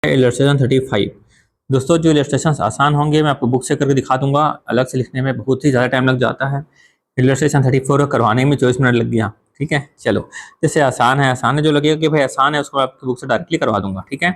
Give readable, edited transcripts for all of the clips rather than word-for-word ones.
Illustration 35। दोस्तों जो illustration आसान होंगे मैं आपको बुक से करके दिखा दूंगा, अलग से लिखने में बहुत ही ज़्यादा टाइम लग जाता है। इलस्ट्रेशन 34 करवाने में 24 मिनट लग गया। ठीक है, चलो जैसे आसान है जो लगेगा कि भाई आसान है उसको आपकी बुक से डायरेक्टली करवा दूंगा। ठीक है,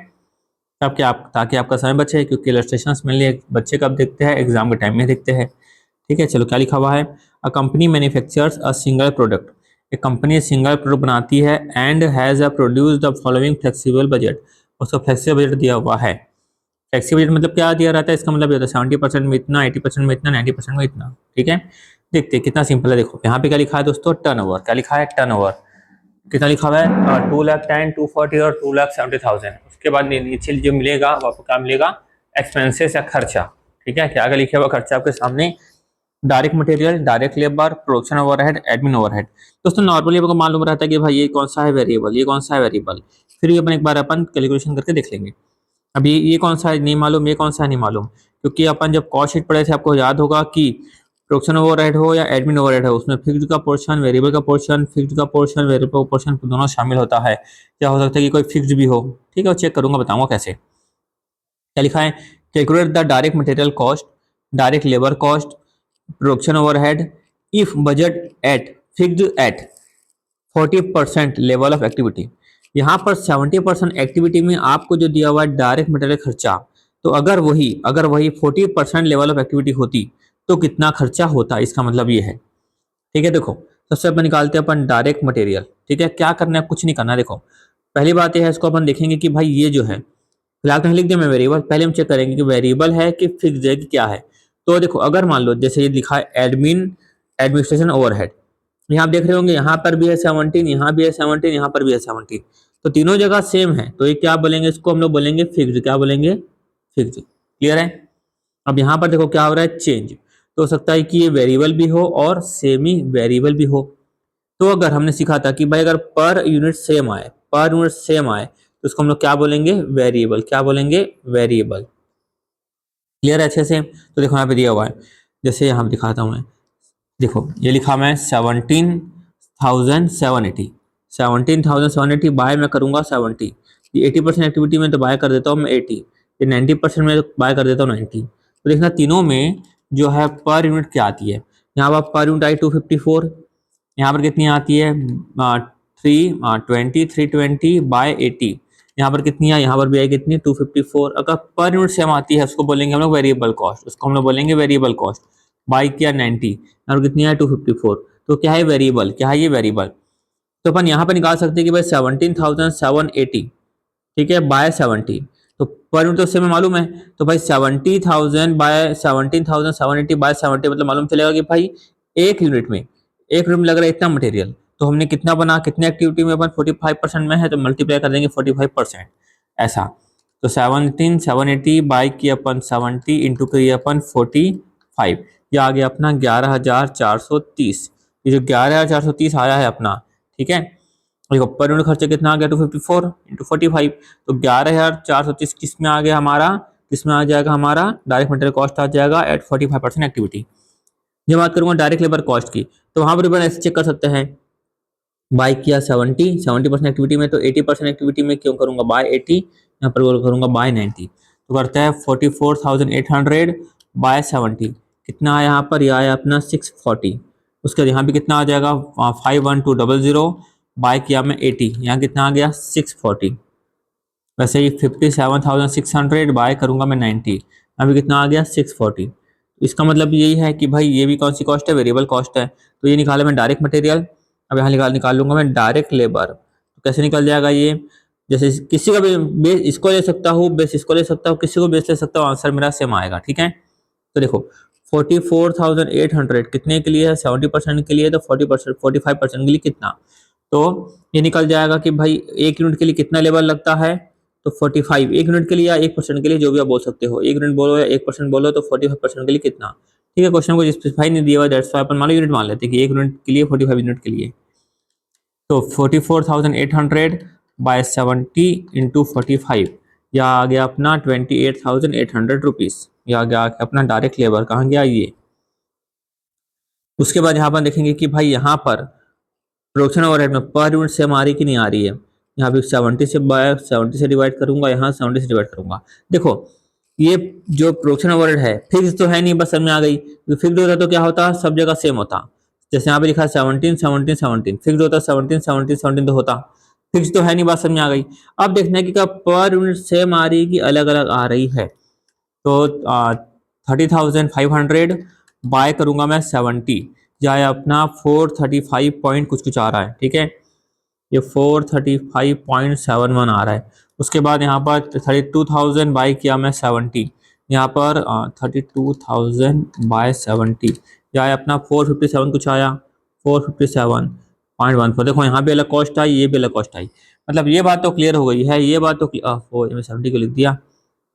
ताकि आपका समय बचे, क्योंकि इलस्ट्रेशन मेनली बच्चे कब देखते हैं, एग्जाम के टाइम में देखते हैं। ठीक है, चलो क्या लिखा हुआ है। A company manufactures a single product. एक कंपनी सिंगल प्रोडक्ट बनाती है and has a produce the following flexible budget. उसका फ्लेक्सिबल बजट दिया हुआ है। फ्लेक्सिबल बजट मतलब क्या दिया रहता है, इसका मतलब ये होता है 70% में इतना, 80% में इतना, 90% में इतना। ठीक है, देखते हैं कितना सिंपल है। देखो यहाँ पे क्या लिखा है दोस्तों, टर्नओवर। क्या लिखा है, टर्नओवर। कितना लिखा हुआ है, 2,10,000, 240 और 2,70,000। उसके बाद नीचे जो मिलेगा वो आपको क्या मिलेगा, एक्सपेंसेस या खर्चा। ठीक है, क्या लिखा हुआ खर्चा आपके सामने, direct material, direct labour, production overhead, admin overhead. दोस्तों नॉर्मली आपको मालूम रहता है कि भाई ये कौन सा है वेरिएबल, ये कौन सा है वेरिएबल, फिर ये एक बार अपन कैलकुलेशन करके देख लेंगे। अभी ये कौन सा है नहीं मालूम, ये कौन सा है नहीं मालूम, क्योंकि अपन जब कॉस्ट शीट पढ़े थे आपको याद होगा कि प्रोडक्शन ओवरहेड हो या एडमिन ओवरहेड हो, उसमें फिक्स्ड का पोर्शन, वेरिएबल का पोर्शन, फिक्स्ड का पोर्शन, वेरिएबल का पोर्शन दोनों शामिल होता है। क्या हो सकता है कि कोई फिक्स्ड भी हो। ठीक है, वो चेक करूंगा, बताऊंगा कैसे। क्या लिखा है, calculate the direct material cost, direct labour cost, production overhead if budget at fixed at 40% level of activity. यहाँ पर 70% एक्टिविटी में आपको जो दिया हुआ है डायरेक्ट मटेरियल खर्चा, तो अगर वही 40% लेवल ऑफ एक्टिविटी होती तो कितना खर्चा होता, इसका मतलब ये है। ठीक है, देखो सबसे अपन निकालते हैं अपन डायरेक्ट मटेरियल। ठीक है, क्या करना है, कुछ नहीं करना है। देखो पहली बात यह है, इसको अपन देखेंगे कि भाई ये जो है, फिलहाल तो लिख दिया मैं वेरिएबल, पहले हम चेक करेंगे कि वेरिएबल है कि फिक्स्ड है कि क्या है। तो देखो अगर मान लो जैसे ये लिखा है एडमिनिस्ट्रेशन ओवरहेड, यहाँ आप देख रहे होंगे यहाँ पर भी है 17, यहाँ भी है 17, यहाँ पर भी है 17, तो तीनों जगह सेम है, तो ये क्या बोलेंगे, इसको हम लोग बोलेंगे फिक्स्ड। क्या बोलेंगे, फिक्स्ड। क्लियर है। अब यहाँ पर देखो क्या हो रहा है, चेंज। तो हो सकता है कि ये वेरिएबल भी हो और सेमी वेरिएबल भी हो। तो अगर हमने सीखा था कि भाई अगर पर यूनिट सेम आए तो उसको हम लोग क्या बोलेंगे, वेरिएबल। क्या बोलेंगे, वेरिएबल। क्लियर है अच्छे से। तो देखो यहाँ पे दिया हुआ है, जैसे यहाँ पे दिखाता हूँ मैं। देखो ये लिखा मैं 17,780, 17,780 बाय मैं करूंगा 70। ये 80% एक्टिविटी में तो बाय कर देता हूँ मैं 80, ये 90% में तो बाय कर देता हूँ 90। तो देखना तीनों में जो है पर यूनिट क्या आती है। यहाँ पर पर यूनिट आई 254, यहाँ पर कितनी आती है 320 बाय 80। यहाँ पर कितनी है, यहाँ पर भी आई कितनी 254। अगर पर यूनिट सेम आती है उसको बोलेंगे हम लोग वेरिएबल कॉस्ट, उसको हम लोग बोलेंगे वेरिएबल कॉस्ट। बाई किया 90 और कितनी है 254, तो क्या है वेरिएबल, क्या है ये वेरिएबल। तो अपन यहाँ पे निकाल सकते हैं कि भाई 17,780, ठीक है, बाय 70। तो पर यूनिट तो उससे हमें मालूम है, तो भाई 70,000 बाय 17,780 बाय 70 मतलब मालूम चलेगा कि भाई एक यूनिट में लग रहा है इतना मटेरियल। तो हमने कितना बना, कितने एक्टिविटी में अपन 45% में है, तो मल्टीप्लाई कर देंगे 45%, ऐसा। तो 17,780 बाई की अपन 70 इंटू करिए अपन 45, ये आ गया अपना 11,430। ये जो 11,430 आया है अपना, ठीक है। देखो पर यूनिट खर्चा कितना आ गया 254 इंटू 45, तो 11,430 किस में आ गया हमारा, किस में आ जाएगा हमारा, डायरेक्ट मटेरियल कॉस्ट आ जाएगा एट 45% एक्टिविटी। जब बात करूंगा डायरेक्ट लेबर कॉस्ट की, तो वहां पर भी ऐसे चेक कर सकते हैं, बाय किया 70% एक्टिविटी में, तो 80% एक्टिविटी में क्यों करूंगा बाय 80, यहाँ पर करूंगा बाय 90। तो करता है 44,800 बाय 70, कितना आया यहाँ पर, यह आया अपना 640। उसके बाद यहाँ भी कितना आ जाएगा 51200 बाय किया मैं 80, यहाँ कितना आ गया 640। वैसे ही 57,600 बाय करूंगा मैं 90, अभी कितना आ गया 640। इसका मतलब यही है कि भाई ये भी कौन सी कॉस्ट है, वेरिएबल कॉस्ट है। तो ये निकाला मैं डायरेक्ट मटेरियल। अब यहाँ निकाल लूंगा मैं डायरेक्ट लेबर। तो कैसे निकल जाएगा ये, जैसे किसी का भी बेस इसको ले सकता हूँ, बेस इसको ले सकता हूँ, किसी को बेस ले सकता हूँ, आंसर मेरा सेम आएगा। ठीक है, तो देखो 44,800 कितने के लिए है, 70% के लिए, तो 40%, 45% के लिए कितना। तो ये निकल जाएगा कि भाई एक यूनिट के लिए कितना लेबर लगता है, तो 45 एक यूनिट के लिए या 1% के लिए, जो भी आप बोल सकते हो, 1 यूनिट बोलो या 1% बोलो, तो 45% के लिए कितना। ठीक है, क्वेश्चन को स्पेसिफाई नहीं दिया हुआ, दैट्स व्हाई अपन मान लो यूनिट मान लेते हैं कि 1 यूनिट के लिए 45 यूनिट के लिए। तो 44,800 बाय 70 इंटू 45, यह आ गया अपना 28,800 रुपीज़। यह आ गया अपना डायरेक्ट लेबर, कहाँ गया ये। उसके बाद यहाँ पर देखेंगे कि भाई यहाँ पर प्रोडक्शन ओवरहेड में पर यूनिट सेम आ रही कि नहीं आ रही है। यहाँ भी 70 से डिवाइड करूंगा, यहाँ 70 से डिवाइड करूंगा। देखो ये जो प्रोडक्शन ओवरहेड है फिक्स तो है नहीं, बस समझ में आ गई। फिक्स होता तो क्या होता, सब जगह सेम होता। जैसे यहाँ पे लिखा है 17 17 17, फिक्स होता 17 17 17 तो होता, फिक्स तो है नहीं, बात समझ में आ गई। अब देखना है कि क्या पर यूनिट सेम आ रही है कि अलग अलग आ रही है। तो 30,500 बाय करूंगा मैं 70, जाए अपना 435 पॉइंट कुछ कुछ आ रहा है, ठीक है। ये 435.71 आ रहा है। उसके बाद यहाँ पर 32,000 बाई किया मैं 70, यहाँ पर 32,000 बाय 70 या अपना 457 कुछ आया, 457.14। देखो यहाँ भी अलग कॉस्ट आई, ये भी अलग कॉस्ट आई। मतलब ये बात तो क्लियर हो गई है, ये बात तो मैं 70 को लिख दिया,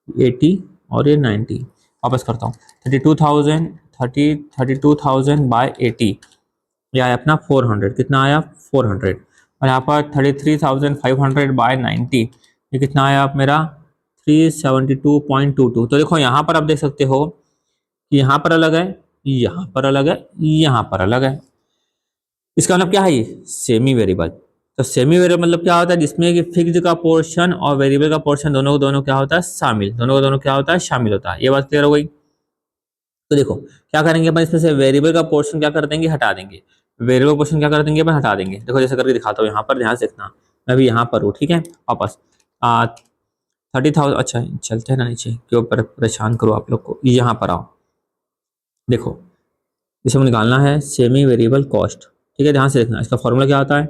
80 और ये 90। वापस करता हूँ, 32,000 बाय 80 या अपना 400, कितना आया 400। और यहाँ पर 33,500 बाय 90, ये कितना आया आप मेरा 372.22। तो देखो यहाँ पर आप देख सकते हो कि यहाँ पर अलग है, यहाँ पर अलग है, यहाँ पर अलग है। इसका मतलब क्या है, ये सेमी वेरिएबल। तो सेमी वेरिएबल मतलब क्या होता है, जिसमें कि फिक्स्ड का पोर्शन और वेरिएबल का पोर्शन दोनों को दोनों क्या होता है शामिल, दोनों को दोनों क्या होता है शामिल होता है। ये बात क्लियर हो गई। तो देखो क्या करेंगे अपन, इसमें से वेरिएबल का पोर्शन क्या कर देंगे, हटा देंगे। वेरिएबल पोर्शन क्या कर देंगे अपन, हटा देंगे। देखो जैसे करके दिखाता हूँ, यहाँ पर ध्यान से देखना, मैं भी यहाँ पर हूँ, ठीक है। वापस 30,000, अच्छा चलते हैं ना नीचे, क्यों परेशान करो आप लोग को, यहाँ पर आओ। देखो इसे हमें निकालना है सेमी वेरिएबल कॉस्ट, ठीक है। ध्यान से देखना, इसका फॉर्मूला क्या होता है,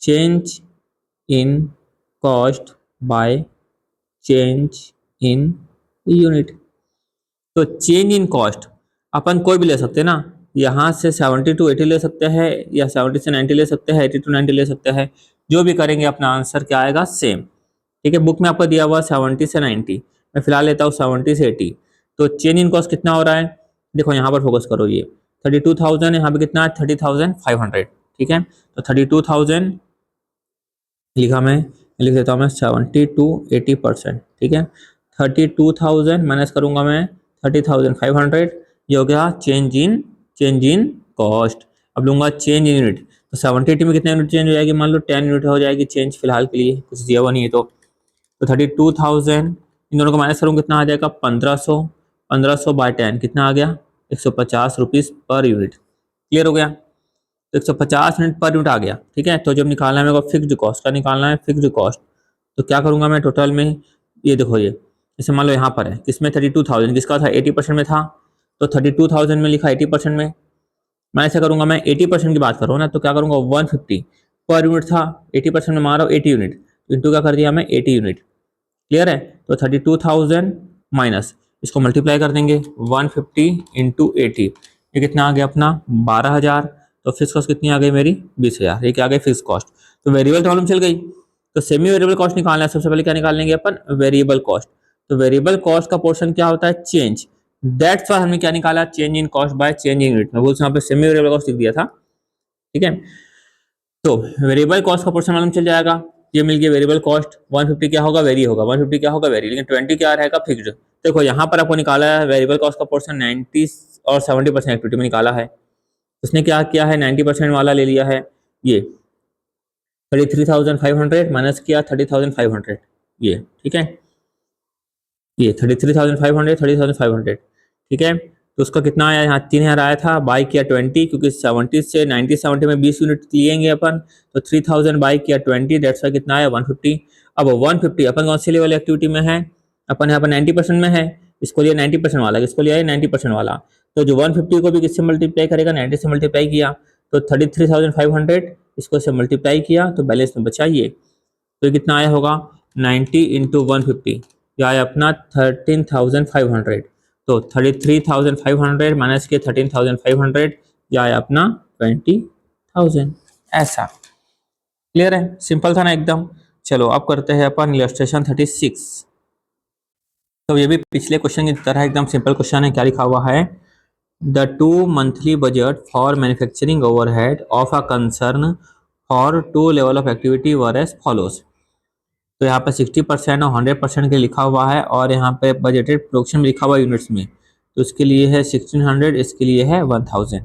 change in cost by change in unit. तो चेंज इन कॉस्ट अपन कोई भी ले सकते हैं ना, यहाँ से 70 to 80 ले सकते हैं, या 70 से 90 ले सकते हैं, 80 to 90 ले सकते हैं। जो भी करेंगे अपना आंसर क्या आएगा सेम, ठीक है। बुक में आपको दिया हुआ 70 से 90, मैं फिलहाल लेता हूँ 70 से 80। तो चेंज इन कॉस्ट कितना हो रहा है, देखो यहाँ पर फोकस करो, ये 32,000, यहाँ पे कितना है 30,500, ठीक है। तो 32,000 लिखा, मैं लिख देता हूँ मैं 70 to 80%, ठीक है। 32,000 माइनस करूंगा मैं 30,500, ये हो गया चेंज इन कॉस्ट। अब लूंगा चेंज इन यूनिट, तो 70 में कितने यूनिट चेंज हो जाएगी, मान लो 10 यूनिट हो जाएगी चेंज फिलहाल के लिए, कुछ दिया हुआ नहीं है। तो 32,000 इन दोनों को माइनस करूँ कितना आ जाएगा 1500, 1500 बाय 10 कितना आ गया 150 रुपीज़ पर यूनिट। क्लियर हो गया। तो 150 यूनिट पर यूनिट आ गया, ठीक है। तो जब निकालना है मेरे को फिक्स्ड कॉस्ट का, निकालना है फिक्स्ड कॉस्ट, तो क्या करूंगा मैं टोटल में, ये देखो ये जैसे मान लो यहाँ पर है, किसमें 32,000 किसका था 80% में था, तो 32,000 में लिखा 80% में। मैं ऐसा करूंगा, मैं 80% की बात करूँ ना, तो क्या करूंगा 150 पर यूनिट था, 80% में मारा 80 यूनिट, इंटू क्या कर दिया मैं 80 यूनिट। क्लियर है। तो 32,000 माइनस इसको मल्टीप्लाई कर देंगे 150 इंटू 80, ये कितना आ गया अपना 12,000। तो फिक्स कॉस्ट कितनी आ गई मेरी 20,000, ये क्या आ गई फिक्स कॉस्ट। तो वेरिएबल तो मालूम चल गई। तो सेमी वेरिएबल कॉस्ट निकालना है, सबसे पहले क्या निकाल लेंगे अपन वेरिएबल कॉस्ट। तो वेरिएबल कॉस्ट का पोर्शन क्या होता है चेंज, दैट्स व्हाई हमने क्या निकाला change in cost by change in unit. मैं बोलता हूँ यहाँ पे सेमी वेरिएबल कॉस्ट लिख दिया था, ठीक है। तो वेरिएबल कॉस्ट का पोर्शन मालूम चल जाएगा, ये मिल गया वेरिएबल कॉस्ट। 150 क्या होगा वेरी होगा, 150 क्या होगा वेरी, लेकिन 20 क्या रहेगा फिक्स्ड। देखो यहाँ पर आपको निकाला है वेरिएबल कॉस्ट का पोर्शन 90 और 70% एक्टिविटी में निकाला है। उसने क्या किया है 90% वाला ले लिया है, ये 33,500 माइनस किया 30,500, ये ठीक है, ये 33,500 30,500, ठीक है। तो उसका कितना आया, यहाँ 3,000 आया था, बाई किया 20, क्योंकि 70 से 90 70 में 20 यूनिट लिएंगे अपन, तो 3,000 बाई किया 20, डेट्स कितना आया 150। अब 150 अपन कौन सी लेवल एक्टिविटी में है, अपन यहाँ पर 90% में है, इसको लिया 90% वाला, इसको लिया 90% वाला। तो जो 150 को भी किससे मल्टीप्लाई करेगा 90 से मल्टीप्लाई किया, तो 33,500 इसको से मल्टीप्लाई किया, तो बैलेंस में बचा ये। तो कितना आया होगा 90 इंटू 150, यह आया अपना 13,500। तो 33,500 माइनस के 13,500, यह आया अपना 20,000। ऐसा क्लियर है, सिंपल था ना एकदम। चलो अब करते हैं अपन इलस्ट्रेशन 36। तो ये भी पिछले क्वेश्चन की तरह एकदम सिंपल क्वेश्चन है। क्या लिखा हुआ है, the 2 monthly budget for manufacturing overhead of a concern for 2 level of activity were as follows। तो यहाँ पर 60% और 100% के लिखा हुआ है, और यहाँ पे बजटेड प्रोडक्शन में लिखा हुआ है यूनिट्स में, तो इसके लिए है 1600, इसके लिए है 1000।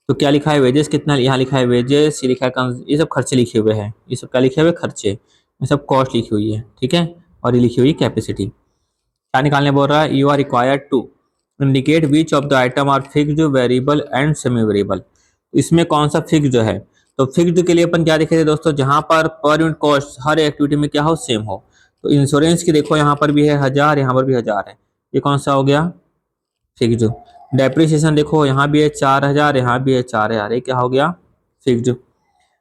तो क्या लिखा है वेजेस कितना, यहाँ लिखा है वेजेस, ये लिखा है ये सब खर्चे लिखे हुए हैं, ये सब क्या लिखे हुए खर्चे। ये सब कॉस्ट लिखी हुई है, ठीक है, और ये लिखी हुई कैपेसिटी। क्या निकालने बोल रहा है, you are required to indicate which of the item are fixed, variable and semi variable. इसमें कौन सा फिक्स्ड है, तो फिक्स्ड के लिए अपन क्या देखे थे दोस्तों, जहां पर यूनिट कॉस्ट हर एक्टिविटी में क्या हो, सेम हो। तो इंश्योरेंस की देखो यहाँ पर भी है 1000, यहाँ पर भी 1000 है, ये कौन सा हो गया, फिक्स्ड। डेप्रिसिएशन देखो यहाँ भी है 4000, यहाँ भी है 4000, ये क्या हो गया, फिक्स्ड।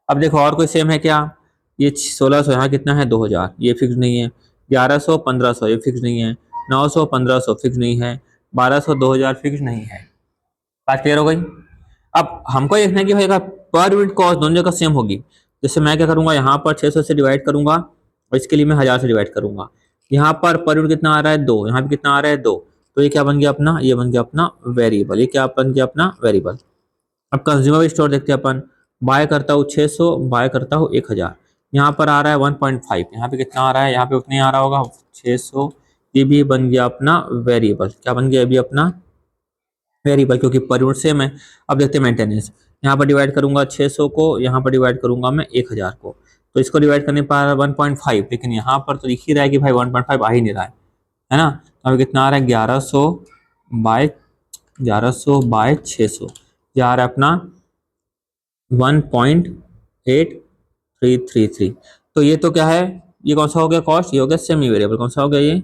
अब देखो और कोई सेम है क्या, ये 1600, यहाँ कितना है 2000, ये फिक्स नहीं है। 1100 1500 ये फिक्स नहीं है। 900 1500 फिक्स नहीं है। 1200 2000 फिक्स नहीं है। बात क्लियर हो गई। अब हमको देखना है कि भाई पर यूनिट कॉस्ट दोनों जगह सेम होगी। जैसे मैं क्या करूंगा, यहाँ पर 600 से डिवाइड करूंगा और इसके लिए मैं 1000 से डिवाइड करूंगा। यहाँ पर यूनिट कितना आ रहा है 2, यहाँ पे कितना आ रहा है 2, तो ये क्या बन गया अपना, ये बन गया अपना वेरिएबल। ये क्या बन गया अपना वेरिएबल। अब कंज्यूमर स्टोर देखते हैं अपन, बाय करता हूँ 600, बाय करता हूँ 1000, यहाँ पर आ रहा है 1.5, यहाँ पे कितना आ रहा है, यहाँ पे उतना ही आ रहा होगा 600। ये भी बन गया अपना वेरिएबल। क्या बन गया, ये भी अपना वेरिएबल, क्योंकि पर यूनिट सेम है। अब देखते हैं मेंटेनेंस, यहाँ पर डिवाइड करूंगा 600 को, यहाँ पर डिवाइड करूंगा मैं 1000 को, तो इसको डिवाइड करने पर 1.5, लेकिन यहाँ पर तो लिख ही रहा है कि भाई 1.5 आ ही नहीं रहा है ना। तो अभी कितना आ रहा है 1100 बाय 600, ये आ रहा है अपना 1.8333। तो ये तो क्या है, ये कौन सा हो गया कॉस्ट, ये हो गया सेमी वेरिएबल। कौन सा हो गया, ये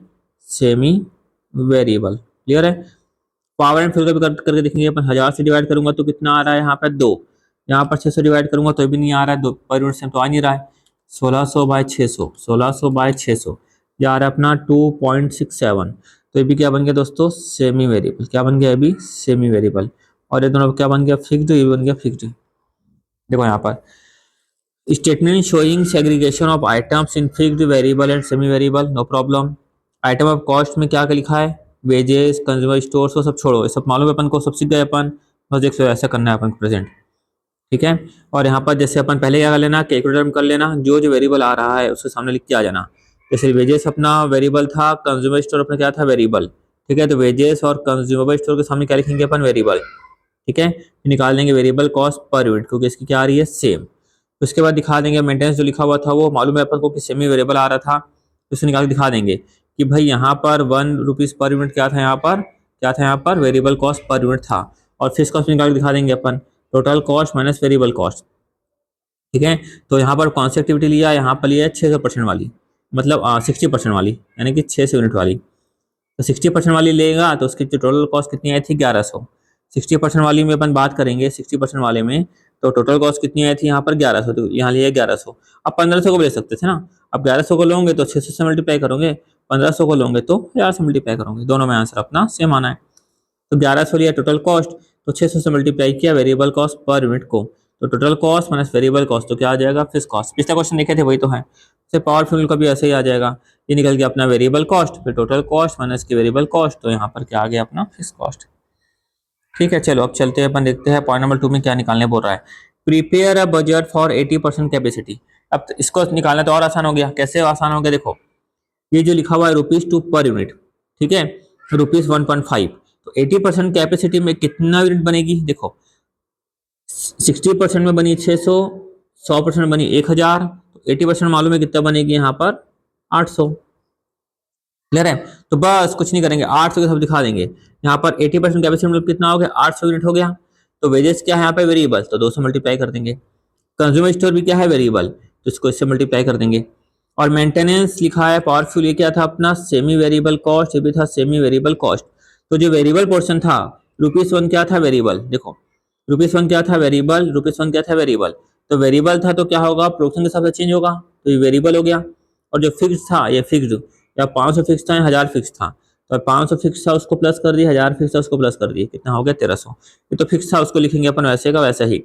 सेमी वेरिएबल। क्लियर है। पावर एंड फ्यूल का भी करके देखेंगे अपन। 1000 से डिवाइड करूंगा तो कितना आ रहा है, यहाँ पर 2। यहाँ पर 600 डिवाइड करूंगा तो भी नहीं आ रहा है, 2 पर यूनिट से तो आ नहीं रहा है। 1600 बाय 600, 1600 बाय 600, ये आ रहा है अपना 2.67। तो ये भी क्या बन गया दोस्तों, सेमी वेरिएबल। क्या बन गया, ये भी सेमी वेरिएबल। और ये दोनों क्या बन गया, फिक्स्ड, ये बन गया फिक्स्ड। देखो यहाँ पर statement showing segregation of items in fixed, variable and semi variable, no problem. Item of cost में क्या क्या लिखा है, वेजेस, कंज्यूमर स्टोर्स, वो सब छोड़ो, ये सब मालूम है अपन को, सब सीख गए अपन। बस देख लो ऐसा करना है अपन को प्रेजेंट, ठीक है। और यहाँ पर जैसे अपन पहले क्या कर लेना, कैलकुलेटर में कर लेना, जो जो वेरिएबल आ रहा है उसके सामने लिख के आ जाना। जैसे वेजेस अपना वेरिएबल था, कंज्यूमर स्टोर अपना क्या था, वेरिएबल, ठीक है। तो वेजेस और कंज्यूमर स्टोर के सामने क्या लिखेंगे अपन, वेरिएबल, ठीक है। निकाल देंगे वेरिएबल कॉस्ट पर यूनिट, क्योंकि इसकी क्या आ रही है, सेम। उसके बाद दिखा देंगे मेंटेनेंस जो लिखा हुआ था वो मालूम है अपन को कि सेमी वेरिएबल आ रहा था, तो उसे निकाल के दिखा देंगे कि भाई यहाँ पर 1 रुपीज़ पर यूनिट क्या था, यहाँ पर क्या था, यहाँ पर वेरिएबल कॉस्ट पर यूनिट था। और फिक्स कॉस्ट निकाल के दिखा देंगे अपन, total cost minus variable cost, ठीक है। तो यहाँ पर कौन सी एक्टिविटी लिया, यहाँ पर लिया है 600% वाली, मतलब 60% वाली, यानी कि 600 यूनिट वाली। तो 60% वाली लेगा तो उसकी जो टोटल कॉस्ट कितनी आई थी, 1100। 60% वाली में अपन बात करेंगे, 60% वाले में तो टोटल कॉस्ट कितनी आई थी यहाँ पर 1100, तो यहाँ लिया 1100। अब 1500 को भी ले सकते थे ना। अब 1100 को लोगे तो 600 से मल्टीप्लाई करोगे, 1500 को लोगे तो 1000 से मल्टीप्लाई करोगे, दोनों में आंसर अपना सेम आना है। तो 1100 लिया टोटल कॉस्ट, तो 600 से मल्टीप्लाई किया वेरिएबल कॉस्ट पर यूनिट को, तो total cost minus variable cost, तो क्या आ जाएगा, फिक्स कॉस्ट। पिछला क्वेश्चन देखे थे वही तो है। से पावर फ्यूल का भी ऐसे ही आ जाएगा, ये निकल गया अपना वेरिएबल कॉस्ट, फिर टोटल कॉस्ट माइनस की वेरिएबल कॉस्ट, तो यहाँ पर क्या आ गया अपना फिक्स कॉस्ट। ठीक है, चलो अब चलते हैं अपन देखते हैं पॉइंट नंबर 2 में क्या निकालने बोल रहा है। Prepare a budget for 80% capacity. अब इसको निकालना तो और आसान हो गया। कैसे आसान हो गया, देखो ये जो लिखा हुआ है ₹2 पर यूनिट, ठीक है, ₹1.5। तो 80% कैपेसिटी में कितना यूनिट बनेगी, देखो 60% में बनी 600, 100% में बनी 1000, तो 80% मालूम है कितना बनेगी यहाँ पर 800। क्लियर है। तो बस कुछ नहीं करेंगे, 800 के सब दिखा देंगे। यहाँ पर 80% कैपेसिटी मतलब कितना हो गया, 800 यूनिट हो गया। तो वेजेस क्या है यहाँ पे, वेरिएबल, तो 200 मल्टीप्लाई कर देंगे। कंज्यूमर स्टोर भी क्या है, वेरिएबल, तो इसको इससे मल्टीप्लाई कर देंगे। और मेंटेनेंस लिखा है पावर फ्यूल, ये क्या था अपना सेमी वेरिएबल कॉस्ट, ये भी था सेमी वेरिएबल कॉस्ट। तो जो वेरिएबल पोर्शन था ₹1 क्या था, वेरिएबल, देखो ₹1 क्या था, वेरिएबल, ₹1 क्या था, वेरिएबल। तो वेरिएबल था तो क्या होगा, प्रोडक्शन के हिसाब से चेंज होगा, तो ये वेरिएबल हो गया। और जो फिक्स था ये फिक्स्ड, या 500 फिक्स था या 1000 फिक्स था, तो 500 फिक्स था उसको प्लस कर दिए, 1000 फिक्स था उसको प्लस कर दिए, कितना हो गया 1300। ये तो फिक्स था उसको लिखेंगे अपन वैसे का वैसा ही।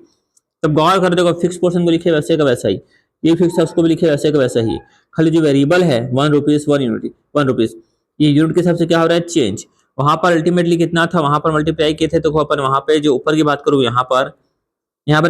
तब गौर कर देखो, फिक्स पोर्शन को लिखे वैसे का वैसा ही, ये फिक्स था उसको भी लिखे वैसे का वैसा ही। खाली जो वेरिएबल है ₹1, 1 यूनिट, ₹1, ये यूनिट के हिसाब से क्या हो रहा है, चेंज। वहां पर अल्टीमेटली कितना था, वहां पर मल्टीप्लाई किए थे, तो अपन वहां पे जो ऊपर की बात करूँ, यहाँ पर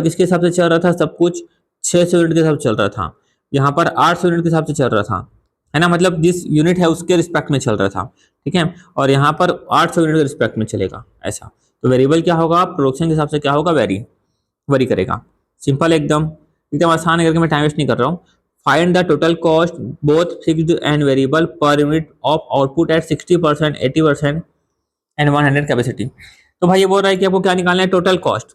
किसके हिसाब से चल रहा था, सब कुछ 600 यूनिट के हिसाब से चल रहा था। यहाँ पर 800 यूनिट के हिसाब से चल रहा था, है ना, मतलब जिस यूनिट है उसके रिस्पेक्ट में चल रहा था, ठीक है। और यहाँ पर 800 यूनिट के रिस्पेक्ट में चलेगा ऐसा। तो वेरिएबल क्या होगा, प्रोडक्शन के हिसाब से क्या होगा, वेरी करेगा। सिंपल, एकदम एकदम आसान है, करके मैं टाइम वेस्ट नहीं कर रहा हूँ। Find the total cost both fixed and variable per unit of output at 60%, 80% and 100 capacity. तो भाई ये बोल रहा है कि आपको क्या निकालना है, total cost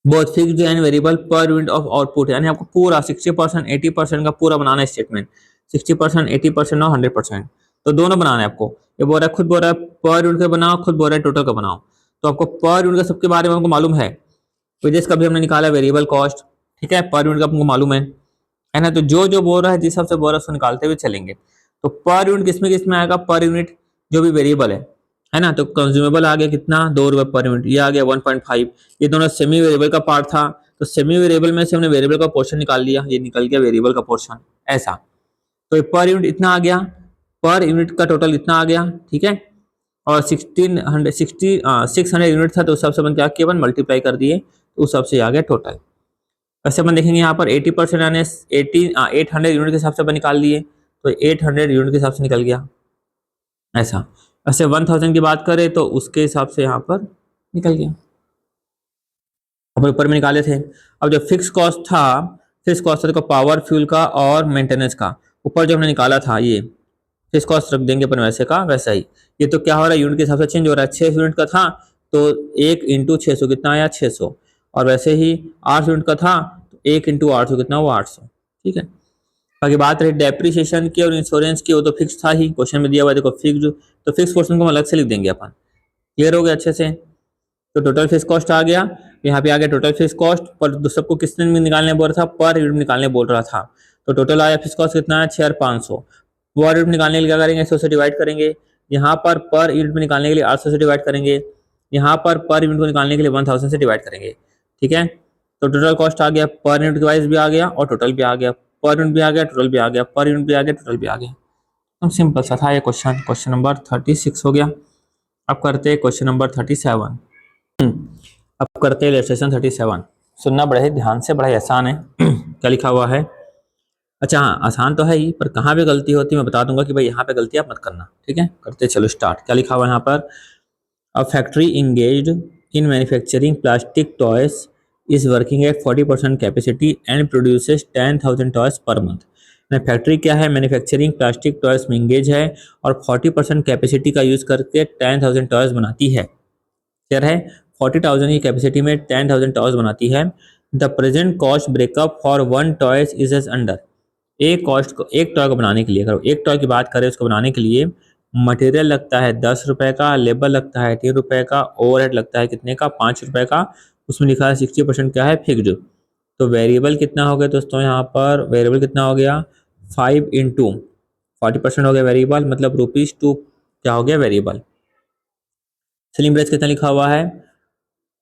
both fixed and variable per unit of output, यानी आपको पूरा 60%, 80% का पूरा बनाना है स्टेटमेंट, 60%, 80% और 100%, तो दोनों बनाना है आपको। ये बोल रहा है, खुद बोल रहा है पर यूनिट का बनाओ, खुद बोल रहा है टोटल का बनाओ। तो आपको पर यूनिट का सबके बारे में हमको मालूम है, विदेश का भी हमने निकाला वेरिएबल कॉस्ट, ठीक है, पर यूनिट का हमको मालूम है ना। तो जो जो बोल रहा है जिस हिसाब से बोल रहा है उसको निकालते हुए चलेंगे। तो पर यूनिट किसमें आएगा, पर यूनिट जो भी वेरिएबल है ना। तो कंज्यूमेबल आ गया कितना, 2 रुपए पर यूनिट, ये आ गया 1.5। ये दोनों सेमी वेरिएबल का पार्ट था, तो सेमी वेरिएबल में से हमने वेरिएबल का पोर्शन निकाल लिया, ये निकल गया वेरिएबल का पोर्शन, ऐसा। तो ये पर यूनिट इतना आ गया, पर यूनिट का टोटल इतना आ गया, ठीक है। और 600 यूनिट था, तो उस हिसाब से अपन क्या किया, अपन मल्टीप्लाई कर दिए, तो उस हिसाब से आ गया टोटल। वैसे अपन देखेंगे यहाँ पर 80% यानी 800 यूनिट के हिसाब से अपन निकाल लिए, तो 800 यूनिट के हिसाब से निकल गया, ऐसा। वैसे 1000 की बात करें तो उसके हिसाब से यहाँ पर निकल गया, अपन ऊपर में निकाले थे। अब जो फिक्स कॉस्ट था, फिक्स कॉस्ट था देखो पावर, फ्यूल का और मेंटेनेंस का, ऊपर जो हमने निकाला था ये फिक्स कॉस्ट रख देंगे अपन वैसे का वैसा ही। ये तो क्या हो रहा है, यूनिट के हिसाब से चेंज हो रहा है। 6 यूनिट का था तो 1 इंटू 600 कितना आया, 600। और वैसे ही 8 यूनिट का था तो 1 इंटू 800 कितना, वो 800, ठीक है। बाकी बात रही डेप्रिसिएशन की और इंश्योरेंस की, वो तो फिक्स था ही, क्वेश्चन में दिया हुआ देखो फिक्स, तो फिक्स पोर्शन को हम अलग से लिख देंगे अपन। क्लियर हो गया अच्छे से। तो टोटल फिक्स कॉस्ट आ गया, यहाँ पे आ गया टोटल फिक्स कॉस्ट, पर सबको किसने निकालने बोल रहा था, पर यूनिट निकालने बोल रहा था। तो टोटल आया फिक्स कॉस्ट कितना है, 6500। पर यूनिट निकालने के लिए क्या करेंगे, 100 से डिवाइड करेंगे। यहाँ पर यूनिट में निकालने के लिए 800 से डिवाइड करेंगे। यहाँ पर यूनिट को निकालने के लिए 1000 से डिवाइड करेंगे, ठीक है। तो टोटल कॉस्ट आ गया, पर यूनिट वाइज भी आ गया और टोटल भी आ गया, पर यूनिट भी आ गया, टोटल भी आ गया, पर यूनिट भी आ गया, टोटल भी आ गया। एकदम सिंपल सा था ये क्वेश्चन। क्वेश्चन नंबर 36 हो गया। अब करते हैं क्वेश्चन नंबर 37। अब करते हैं इलस्ट्रेशन 37। सुनना बड़े ही ध्यान से, बड़ा ही आसान है। क्या लिखा हुआ है, अच्छा हाँ आसान तो है ही, पर कहाँ पे गलती होती है मैं बता दूंगा कि भाई यहाँ पे गलती आप मत करना, ठीक है। करते चलो स्टार्ट। क्या लिखा हुआ है यहाँ पर, a factory engaged in manufacturing plastic toys is working at 40% capacity and produces 10,000 toys per month. Factory क्या है, मैन्युफैक्चरिंग प्लास्टिक टॉयज में इंगेज है और 40% कैपेसिटी का यूज करके 10,000 टॉयज बनाती है। क्लियर है, 40,000 की कैपेसिटी में 10,000 टॉयज बनाती है। The present cost breakup for 1 toys is as under. एक कॉस्ट को, एक टॉय को बनाने के लिए, अगर एक टॉय की बात करें उसको बनाने के लिए मटेरियल लगता है 10 रुपए का, लेबर लगता है 3 रुपए का, ओवरहेड लगता है कितने का, 5 रुपए का। उसमें लिखा है 60% क्या है, फिक्स्ड। तो वेरिएबल कितना हो गया दोस्तों, यहाँ पर वेरिएबल कितना हो गया, 5 इंटू 40% हो गया वेरिएबल, मतलब ₹2 क्या हो गया वेरिएबल। सेलिंग प्राइस कितना लिखा हुआ है,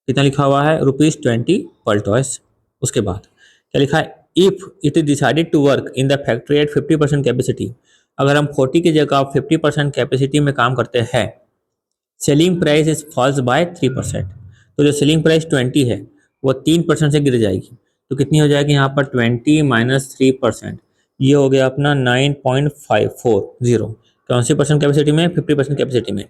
कितना लिखा हुआ है, ₹20 पर टॉयस। उसके बाद क्या लिखा है, if it is decided to work in the factory at 50% capacity. अगर हम 40 की जगह 50% कैपेसिटी में काम करते हैं, selling price is falls by 3%। तो जो सेलिंग प्राइस 20 है वो 3% से गिर जाएगी। तो कितनी हो जाएगी यहाँ पर, 20 माइनस 3%, ये हो गया अपना 9.540। कौन सी परसेंट कैपेसिटी में, 50% कैपेसिटी में।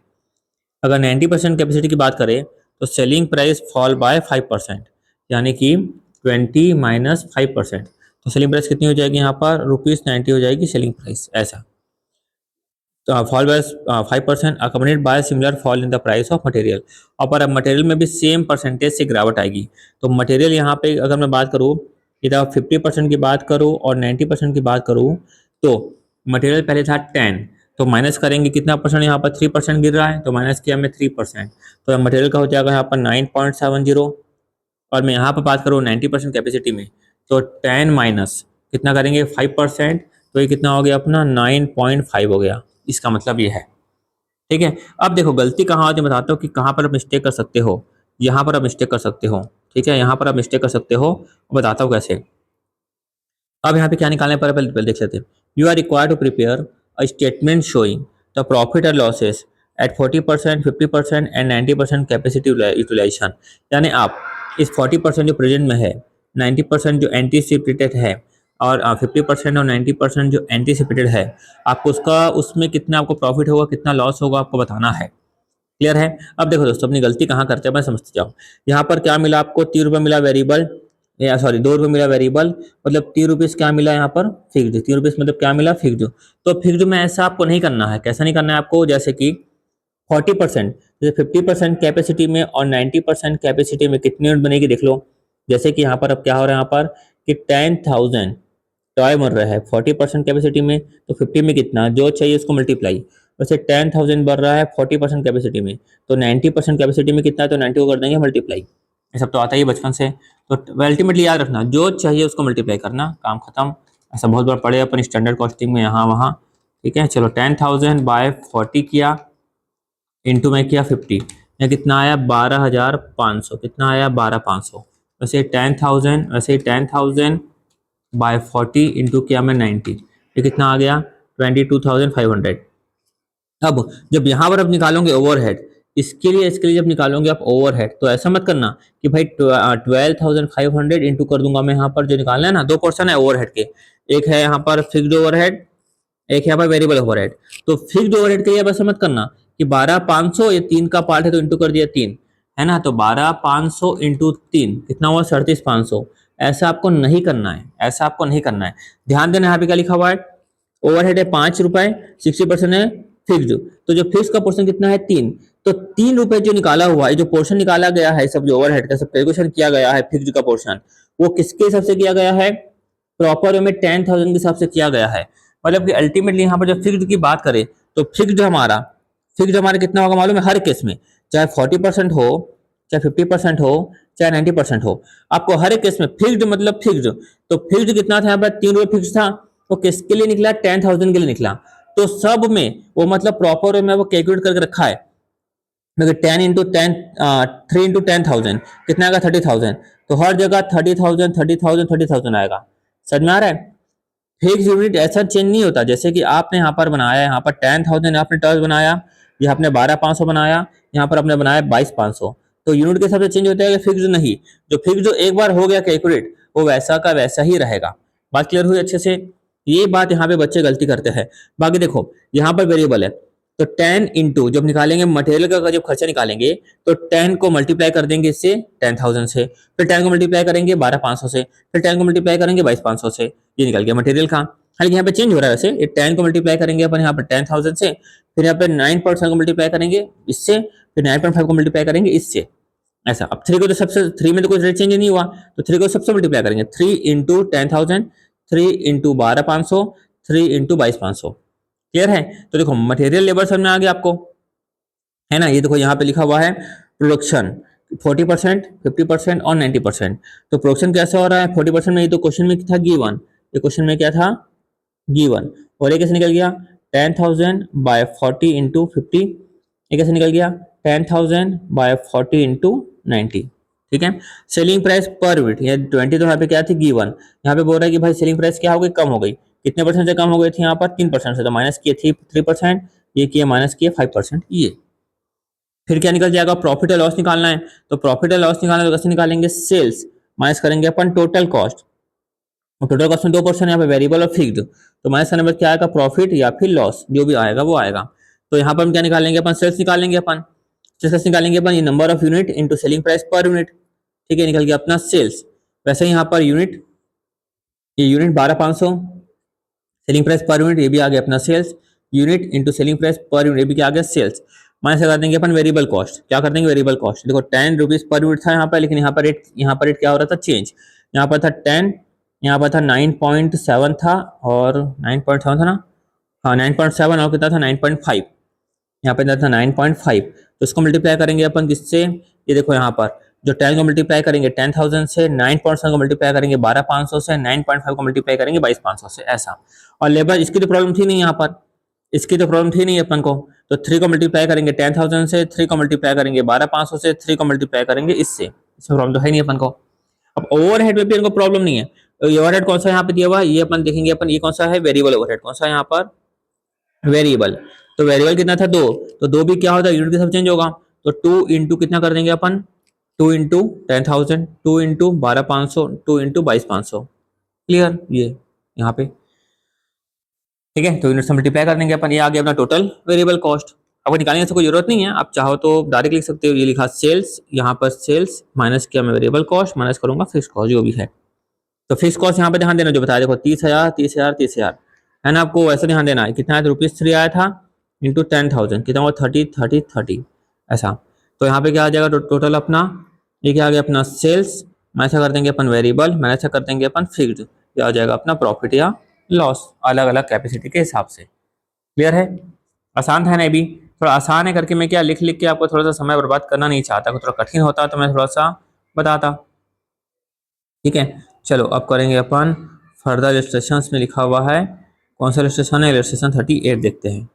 अगर 90% कैपेसिटी की बात करें तो सेलिंग प्राइस फॉल बाय 5%, यानी कि 20 माइनस 5%। तो सेलिंग प्राइस कितनी हो जाएगी यहाँ पर, ₹90 हो जाएगी सेलिंग प्राइस, ऐसा। तो fall bye 5% accompanied by similar fall in the price of material. और पर अब मटेरियल में भी सेम परसेंटेज से गिरावट आएगी। तो मटेरियल यहाँ पे अगर मैं बात करूँ, इधर 50% की बात करूँ और 90% की बात करूँ, तो मटेरियल पहले था 10, तो माइनस करेंगे कितना परसेंट, यहाँ पर 3% गिर रहा है, तो माइनस किया मैं 3%, तो मटेरियल का हो जाएगा यहाँ पर 9.70। और मैं यहाँ पर बात करूँ 90% कैपेसिटी में, तो 10 माइनस कितना करेंगे 5%, तो ये कितना हो गया अपना 9.5 हो गया। इसका मतलब ये है, ठीक है। अब देखो गलती कहाँ होती है, बताता हूँ कि कहाँ पर आप मिस्टेक कर सकते हो। यहाँ पर आप मिस्टेक कर सकते हो, ठीक है, यहाँ पर आप मिस्टेक कर सकते हो, बताता हूँ कैसे। अब यहाँ पे क्या निकालने पर पहले देख लेते हैं। You are required to prepare a statement showing the profit and losses at 40%, 50% and 90% capacity utilisation. यानी आप इस 40% जो प्रेजेंट में है, 90% जो एंटीसिपेटेड है और 50% और 90% जो एंटीसिपेटेड है, आपको उसका उसमें कितना आपको प्रॉफिट होगा, कितना लॉस होगा, आपको बताना है। क्लियर है। अब देखो दोस्तों अपनी गलती कहाँ करते हैं मैं समझते जाओ। यहाँ पर क्या मिला आपको, 3 रुपये मिला वेरिएबल, या सॉरी 2 रुपये मिला वेरिएबल, मतलब 3 रुपीज़ क्या मिला यहाँ पर फिक्स्ड, 3 रुपीज़ मतलब क्या मिला फिक्स्ड। तो फिक्स्ड में ऐसा आपको नहीं करना है, कैसा नहीं करना है आपको, जैसे कि 40%, जैसे 50% कैपेसिटी में और 90% कैपेसिटी में कितनी यूनिट बनेगी देख लो। जैसे कि यहाँ पर अब क्या हो रहा है यहाँ पर कि 10,000 टॉय बन रहा है 40% कैपेसिटी में, तो 50 में कितना जो चाहिए उसको मल्टीप्लाई। वैसे 10,000 बढ़ रहा है 40% कैपेसिटी में, तो 90% कैपेसिटी में कितना है, तो 90 को कर देंगे मल्टीप्लाई। ये सब तो आता ही है बचपन से। तो अल्टीमेटली याद रखना जो चाहिए उसको मल्टीप्लाई करना, काम खत्म। ऐसा बहुत बार पढ़े अपन स्टैंडर्ड कॉस्टिंग में यहाँ वहाँ। ठीक है, चलो 10,000 बाय 40 किया, इंटू में किया 50, या कितना आया 12,500, कितना आया 12,500। वैसे 10,000, वैसे 10,000 बाय 40 इंटू किया मैं 90, ये कितना आ गया 22,500। अब जब यहाँ पर आप निकालोगे ओवरहेड, इसके लिए जब निकालोगे आप ओवरहेड, तो ऐसा मत करना कि भाई 12,500 इंटू कर दूंगा मैं। यहाँ पर जो निकालना है ना, दो पोर्शन है ओवरहेड के, एक है यहाँ पर फिक्स्ड ओवरहेड, एक है यहाँ पर वेरिएबल ओवरहेड। तो फिक्स्ड ओवरहेड के लिए अब ऐसा मत करना कि 12,500 ये 3 का पार्ट है तो इंटू कर दिया 3, है ना, तो 12,500 इंटू 3 कितना हुआ 37,500। ऐसा आपको नहीं करना है, ऐसा आपको नहीं करना है। ध्यान देना यहाँ पे क्या लिखा हुआ है, ओवरहेड है 5 रुपए, 60% है फिक्स्ड, तो जो फिक्स का पोर्शन कितना है 3, तो 3 रुपए जो निकाला हुआ है, जो पोर्शन निकाला गया है, सब जो ओवरहेड का सब कैलकुलेशन किया गया है फिक्स्ड का पोर्शन, वो किसके हिसाब से किया गया है, प्रॉपर वे में 10,000 के हिसाब से किया गया है। मतलब कि अल्टीमेटली यहाँ पर जब फिक्स्ड की बात करें तो फिक्स्ड हमारा कितना होगा मालूम है, हर केस में, चाहे 40% हो, चाहे 50% हो, चाहे 90% हो, आपको हर एक केस में फिक्स्ड मतलब फिक्स्ड। तो फिक्स्ड कितना था यहाँ पर 3 रुपये फिक्स था, वो किसके लिए निकला 10,000 के लिए निकला। तो सब में वो मतलब प्रॉपर वे में वो कैलकुलेट करके रखा है, मतलब 3 इंटू 10,000 कितना आएगा 30,000, तो हर जगह 30,000 30,000 30,000 आएगा। समझ में आ रहा है। फिक्स यूनिट ऐसा चेंज नहीं होता, जैसे कि आपने यहाँ पर बनाया, यहाँ पर 10,000 आपने टर्स बनाया, यहाँ आपने 12,500 बनाया, यहाँ पर आपने बनाया 22,500, तो यूनिट के हिसाब से चेंज होता है, फिक्स नहीं। जो फिक्स जो एक बार हो गया कैलकुलेट, वो वैसा का वैसा ही रहेगा। बात क्लियर हुई अच्छे से। ये बात यहाँ पे बच्चे गलती करते हैं। बाकी देखो यहाँ पर वेरिएबल है, तो 10 इंटू जब निकालेंगे मटेरियल का जब खर्चा निकालेंगे, तो 10 को मल्टीप्लाई कर देंगे इससे 10,000 से, फिर 10 को मल्टीप्लाई करेंगे 12,500 से, फिर 10 को मल्टीप्लाई करेंगे 22,500 से, ये निकल गया मटेरियल का। हालांकि यहाँ पे चेंज हो रहा है, वैसे ये 10 को मल्टीप्लाई करेंगे अपन यहाँ पर 10,000 से, फिर यहाँ पे 9% को मल्टीप्लाई करेंगे इससे, फिर 9.5 को मल्टीप्लाई करेंगे इससे, ऐसा। अब 3 को तो सबसे 3 में तो कोई रेट चेंज नहीं हुआ, तो 3 को सबसे मल्टीप्लाई करेंगे, 3 इंटू 10,000, 3 इंटू 12,500, 3 इंटू 22,500। क्लियर है। तो देखो मटेरियल लेबर समझ में आ गया आपको, है ना। ये देखो यहाँ पे लिखा हुआ है प्रोडक्शन 40%, 50% और 90%। तो प्रोडक्शन कैसे हो रहा है 40% में, ये तो क्वेश्चन में था गिवन, ये क्वेश्चन में क्या था गिवन, और ये कैसे निकल गया 10,000 बाय 40 इंटू 50, ये कैसे निकल गया 10,000 बाय 40 इंटू 90। ठीक है। सेलिंग प्राइस पर यूनिट, ये 20 तो यहाँ पे क्या थी गिवन, यहाँ पे बोल रहा है कि भाई सेलिंग प्राइस क्या हो गई, कम हो गई। कितने परसेंट से कम हो गई थी यहाँ पर 3% से, तो माइनस किए 3%, ये किए माइनस किए 5%। ये फिर क्या निकल जाएगा, प्रॉफिट और लॉस निकालना है, तो प्रॉफिट और लॉस निकालना है तो कैसे निकालेंगे, सेल्स माइनस करेंगे अपन टोटल कॉस्ट, और टोटल कॉस्ट में 2% यहाँ पे वेरिएबल और फिक्स्ड, तो माइनस करने पर क्या आएगा प्रॉफिट या फिर लॉस, जो भी आएगा वो आएगा। तो यहाँ पर हम क्या निकालेंगे अपन, सेल्स निकालेंगे अपन, सेल्स निकालेंगे अपन, ये number of unit into selling price per unit. ठीक है, निकल गया अपना सेल्स। वैसे यहाँ पर यूनिट, ये unit 12,500, selling price per unit ये भी आ गया अपना sales, unit into selling price per unit ये भी क्या आ गया सेल्स। माइनस कर देंगे अपन वेरिएबल कॉस्ट, क्या कर देंगे वेरिएबल कॉस्ट, देखो 10 रुपीज पर यूनिट था यहाँ पर, लेकिन यहाँ पर रेट क्या हो रहा था चेंज, यहाँ पर था 10, यहाँ पर था 9.7 था, और 9.7 था ना, हाँ 9.7, और कितना था 9.5, यहाँ पे था 9.5, तो इसको मल्टीप्लाई करेंगे अपन किससे, ये देखो यहाँ पर जो 10 को मल्टीप्लाई करेंगे 10,000 से, 9% को मल्टीप्लाई करेंगे 12,500 से, 9.5 को मल्टीप्लाई करेंगे 22,500 से, ऐसा। और लेबर इसकी तो प्रॉब्लम थी नहीं यहाँ पर, इसकी तो प्रॉब्लम थी नहीं अपन को, तो 3 को मल्टीप्लाई करेंगे 10,000 से, 3 को मल्टीप्लाई करेंगे 12,500 से, 3 को मल्टीप्लाई करेंगे इससे, इसमें प्रॉब्लम तो है नहीं अपन को। अब ओवरहेड में भी इनको प्रॉब्लम नहीं है, तो ये ओवरहेड कौन सा यहाँ पे दिया हुआ है, ये अपन देखेंगे अपन, ये कौन सा है वेरिएबल ओवरहेड, कौन सा यहाँ पर वेरिएबल। तो वेरिएबल कितना था 2, तो 2 भी क्या होता है यूनिट के साथ चेंज होगा, तो 2 इंटू कितना कर देंगे अपन, 2 इंटू 10,000, 2 इंटू 12,500, 2 इंटू 22,500। क्लियर, ये यहाँ पे ठीक है। तो यूनिट से मल्टीप्लाई कर देंगे अपन, ये आ गया अपना टोटल वेरिएबल कॉस्ट। आपको निकालने की कोई जरूरत नहीं है, आप चाहो तो डायरेक्ट लिख सकते हो। ये लिखा सेल्स, यहाँ पर सेल्स माइनस किया मैं वेरिएबल कॉस्ट, माइनस करूंगा फिक्स कॉस्ट जो भी है। तो फिक्स कॉस्ट यहाँ पे ध्यान देना, जो बताया देखो 30,000 30,000 30,000 है ना। आपको वैसे ध्यान देना है कितना है, ₹3 आया था इंटू 10,000 कितना हुआ 30 30 30 ऐसा। तो यहाँ पे क्या आ जाएगा टोटल अपना, ये क्या आ गया अपना सेल्स, मैं ऐसा कर देंगे अपन वेरिएबल, मैं ऐसा कर देंगे अपन फिक्स्ड, ये आ जाएगा अपना प्रॉफिट या लॉस अलग अलग कैपेसिटी के हिसाब से। क्लियर है, आसान था ना। भी थोड़ा आसान है करके मैं क्या लिख लिख के आपको थोड़ा सा समय बर्बाद करना नहीं चाहता, थोड़ा कठिन होता तो मैं थोड़ा सा बताता। ठीक है, चलो अब करेंगे अपन फर्दर इलस्ट्रेशन में लिखा हुआ है, कौन सा इलस्ट्रेशन है, इलस्ट्रेशन 38 देखते हैं।